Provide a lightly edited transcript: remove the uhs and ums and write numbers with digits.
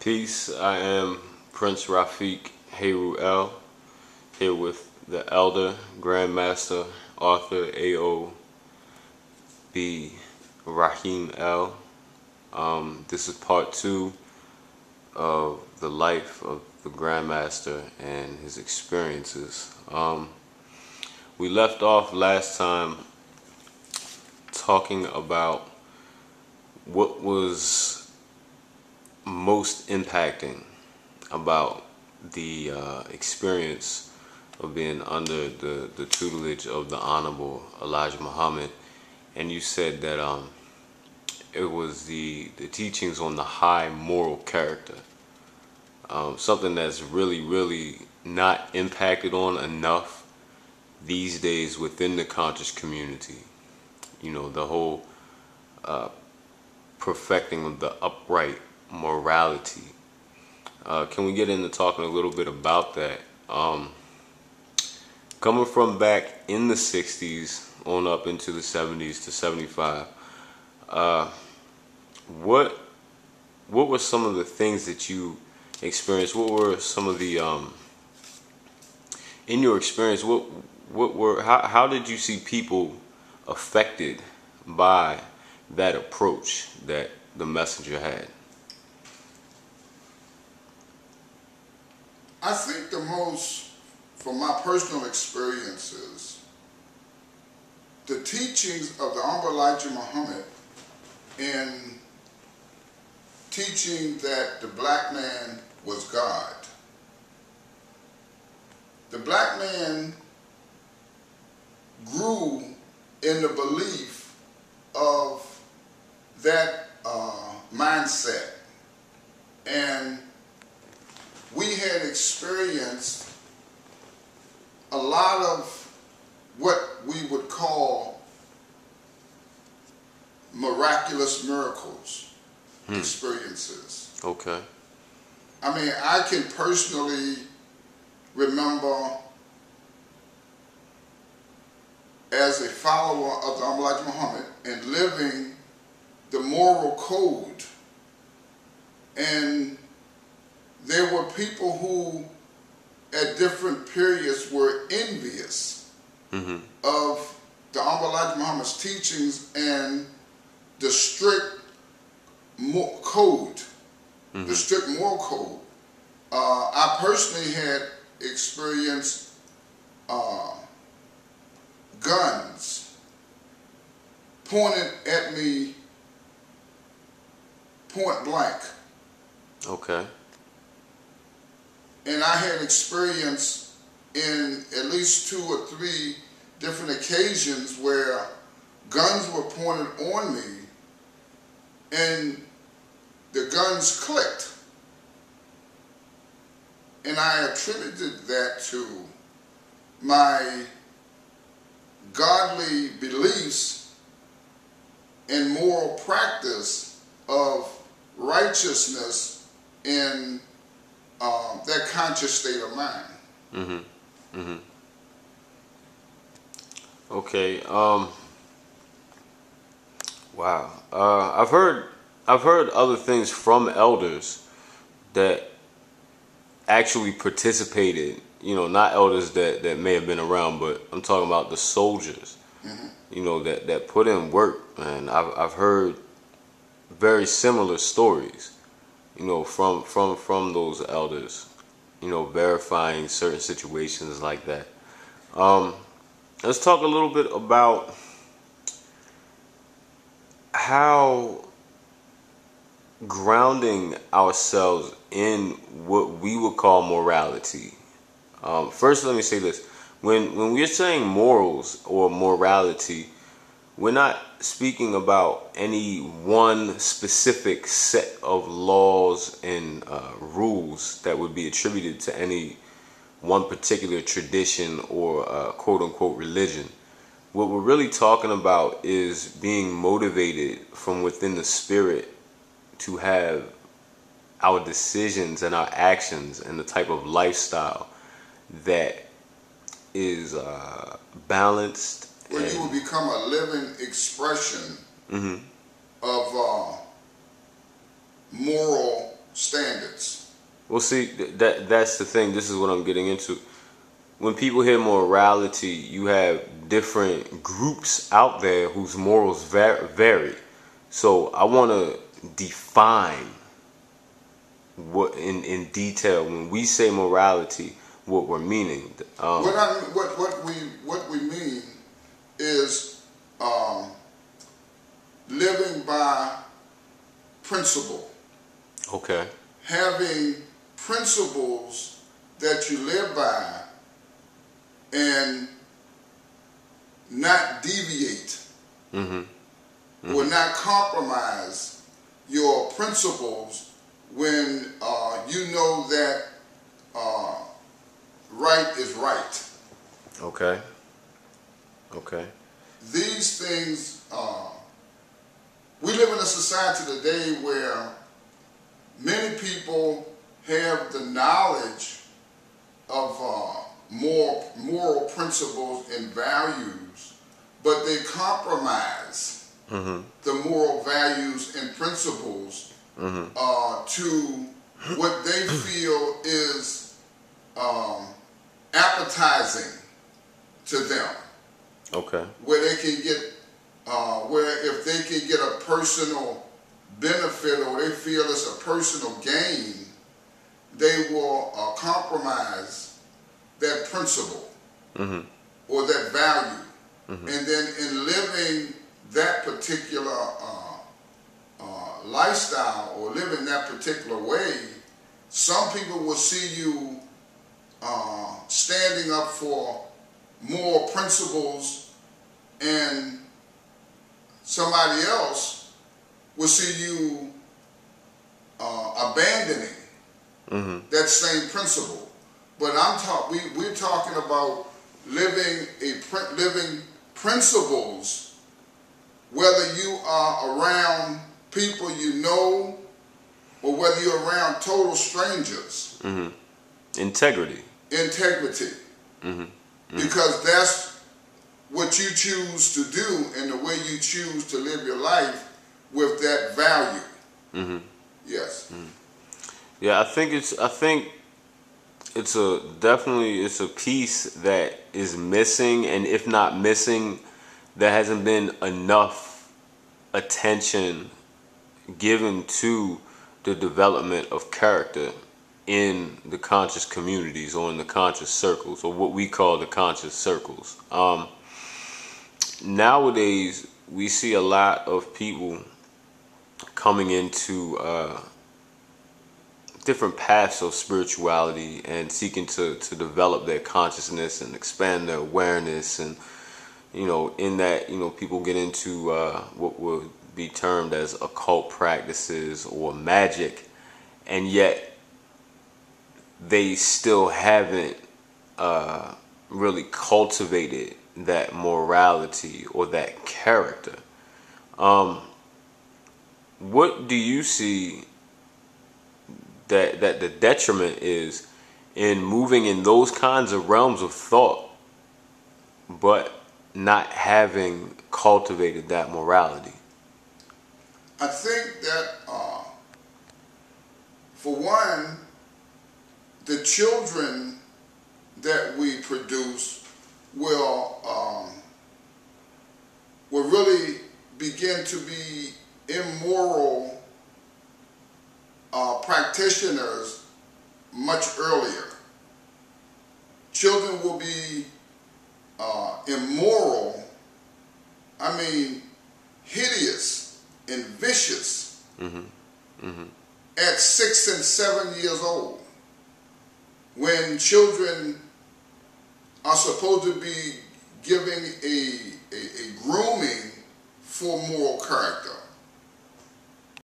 Peace, I am Prince Rafeeq L, here with the Elder Grandmaster Arthur Rahim L. This is part 2 of the life of the Grandmaster and his experiences. We left off last time talking about what was most impacting about the experience of being under the tutelage of the Honorable Elijah Muhammad, and you said that it was the teachings on the high moral character, something that's really not impacted on enough these days within the conscious community. You know, the whole perfecting of the upright morality. Can we get into talking a little bit about that? Coming from back in the 60s on up into the 70s to 75, what were some of the things that you experienced? What were some of the in your experience, how did you see people affected by that approach that the messenger had? I think the most, from my personal experiences, the teachings of the Honorable Elijah Muhammad in teaching that the black man was God. The black man grew in the belief of that mindset, and we had experienced a lot of what we would call miraculous miracles experiences. Okay. I mean, I can personally remember, as a follower of the Honorable Elijah Muhammad and living the moral code, and there were people who at different periods were envious of the Honorable Elijah Muhammad's teachings and the strict code, the strict moral code. I personally had experienced guns pointed at me point blank. Okay. And I had experience in at least 2 or 3 different occasions where guns were pointed on me and the guns clicked. And I attributed that to my godly beliefs and moral practice of righteousness in that conscious state of mind. Okay. Wow. I've heard other things from elders that actually participated. You know, not elders that may have been around, but I'm talking about the soldiers. You know, that put in work, and I've heard very similar stories. You know, from those elders, you know, verifying certain situations like that. Let's talk a little bit about how grounding ourselves in what we would call morality. First, let me say this. When we're saying morals or morality, we're not speaking about any one specific set of laws and rules that would be attributed to any one particular tradition or quote-unquote religion. What we're really talking about is being motivated from within the spirit to have our decisions and our actions and the type of lifestyle that is balanced. Where you will become a living expression of moral standards. Well, see, that's the thing. This is what I'm getting into. When people hear morality, you have different groups out there whose morals vary. So I want to define what in detail when we say morality, what we're meaning. What we mean is living by principle. Okay. Having principles that you live by and not deviate or not compromise your principles when you know that right is right. Okay. Okay. These things, we live in a society today where many people have the knowledge of moral principles and values, but they compromise the moral values and principles to what they feel is appetizing to them. Okay. Where they can get, where if they can get a personal benefit or they feel it's a personal gain, they will compromise that principle or that value. And then in living that particular lifestyle or living that particular way, some people will see you standing up for moral principles, and somebody else will see you abandoning that same principle. But we're talking about living principles, whether you are around people you know or whether you're around total strangers. Integrity. Because that's what you choose to do and the way you choose to live your life with that value. Yes. Yeah, I think it's a piece that is missing, and if not missing, there hasn't been enough attention given to the development of character in the conscious communities or in the conscious circles, or what we call the conscious circles. Nowadays, we see a lot of people coming into different paths of spirituality and seeking to develop their consciousness and expand their awareness. And, in that, people get into what would be termed as occult practices or magic, and yet they still haven't really cultivated that morality or that character. What do you see that the detriment is in moving in those kinds of realms of thought, but not having cultivated that morality? I think that, for one, the children that we produce will really begin to be immoral practitioners much earlier. Children will be immoral, hideous and vicious at 6 and 7 years old, when children are supposed to be giving a grooming for moral character.